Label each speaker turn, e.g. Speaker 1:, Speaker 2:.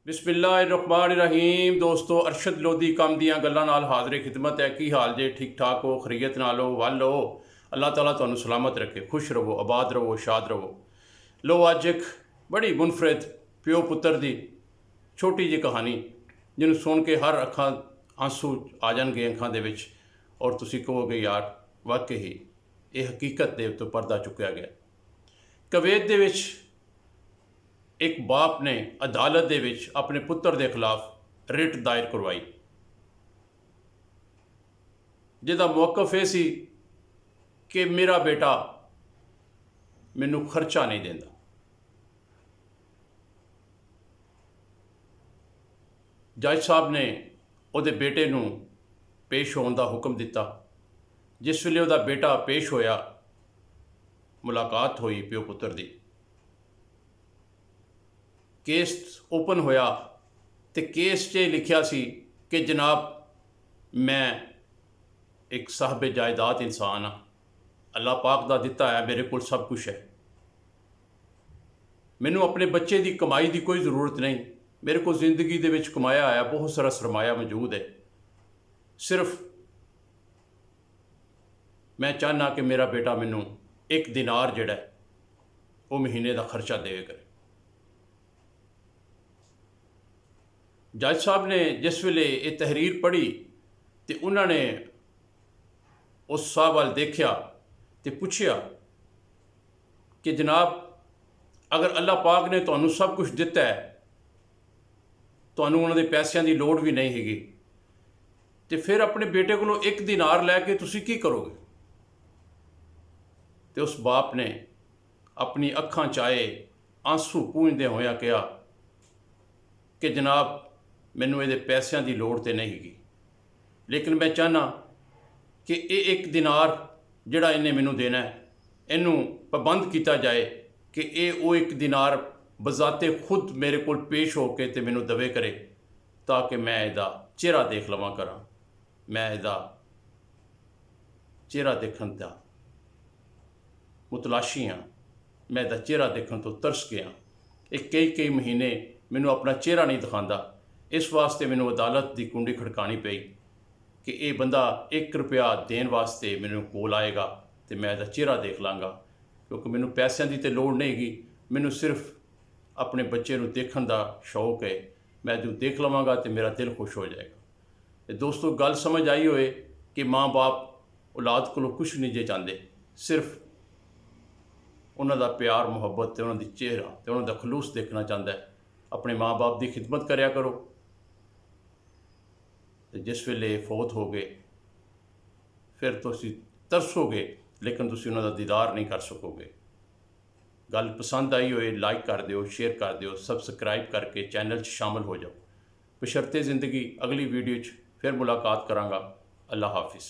Speaker 1: बिस्मिल्लाहिर्रहमानिर्रहीम। दोस्तों, अरशद लोधी कम दियाँ गल्लां नाल हाज़िर खिदमत है। की हाल जे? ठीक ठाक हो? खरीयत नाल हो? वल हो? अल्लाह ताला तुहानू सलामत रखे, खुश रहो, आबाद रहो, शाद रहो। लो अज एक बड़ी मुनफरद प्यो पुत्र की छोटी जी कहानी जिन्होंने सुन के हर अखां आंसू आ जाएंगे अखां दे विच, और तुसी कहोगे यार वाकई ही ये हकीकत दे तो पर्दा चुकया गया। कुवैत दे विच एक बाप ने अदालत दे विच अपने पुत्र के खिलाफ रिट दायर करवाई, जिहदा मौकफ यह सी कि मेरा बेटा मैनू खर्चा नहीं देंदा। जज साहब ने उहदे बेटे नू पेश होने का हुक्म दिता। जिस वेले उहदा बेटा पेश होया, मुलाकात हुई प्यो पुत्र की, केस ओपन होया तो केस च लिखिया सी कि जनाब मैं एक साहब जायदाद इंसान हाँ, अल्लाह पाक दा दिता है, मेरे को सब कुछ है, मैनू अपने बच्चे की कमाई की कोई ज़रूरत नहीं, मेरे को जिंदगी दे विच कमाया आया बहुत सारा सरमाया मौजूद है, सिर्फ मैं चाहना कि मेरा बेटा मैनू एक दिनार जिहड़ा है वो महीने का खर्चा दे करे। जज साहब ने जिस वेले ये तहरीर पढ़ी तो उन्होंने उस साहब वाल देखा तो पूछया कि जनाब अगर अल्लाह पाक ने तुहानू सब कुछ दिता है, तुहानू उन्होंने पैसों की लोड़ भी नहीं हैगी, तो फिर अपने बेटे को एक दिनार लैके तुसी की करोगे? तो उस बाप ने अपनी अखां चाहे आंसू पूंझदे होया कहा कि जनाब मैनू ये पैसों की लोड़ तो नहीं हैगी, लेकिन मैं चाहना कि ये एक दिनार जिहड़ा इन्हें मैनू देना है, इनू पाबंद किया जाए कि ये वो एक दिनार बजाते खुद मेरे को पेश होकर तो मैनू दवे करे, ताकि मैं इसदा चेहरा देख लवां करा। मैं इसदा चेहरा देखण दा मुतलाशी हाँ, मैं इसदा चेहरा देखण तो तरस गया। एक कई महीने मैनू अपना चेहरा नहीं दिखाता, इस वास्ते मैनू अदालत की कुंडी खड़कानी पई कि ये बंदा 1 रुपया देने वास्ते मैनू कोल आएगा तो मैं इसदा चेहरा देख लाँगा, क्योंकि मैनू पैसों की तो लोड़ नहीं हैगी, मैनू सिर्फ अपने बच्चे को देखने का शौक है, मैं जो देख लवांगा तो मेरा दिल खुश हो जाएगा। तो दोस्तों, गल समझ आई होए कि माँ बाप औलाद को कुछ नहीं जे चाहते, सिर्फ उन्हों का प्यार मुहब्बत तो उन्होंने चेहरा तो उन्होंने खलूस देखना चाहता है। अपने माँ बाप की खिदमत करया करो, तो जिस वेले फौत हो गए फिर तुसी तरसोगे, लेकिन तुसी उन्हों का दीदार नहीं कर सकोगे। गल पसंद आई होए लाइक कर दियो, शेयर कर दियो, सबसक्राइब करके चैनल शामिल हो जाओ। बशर्ते ज़िंदगी अगली वीडियो फिर मुलाकात करांगा। अल्लाह हाफिज़।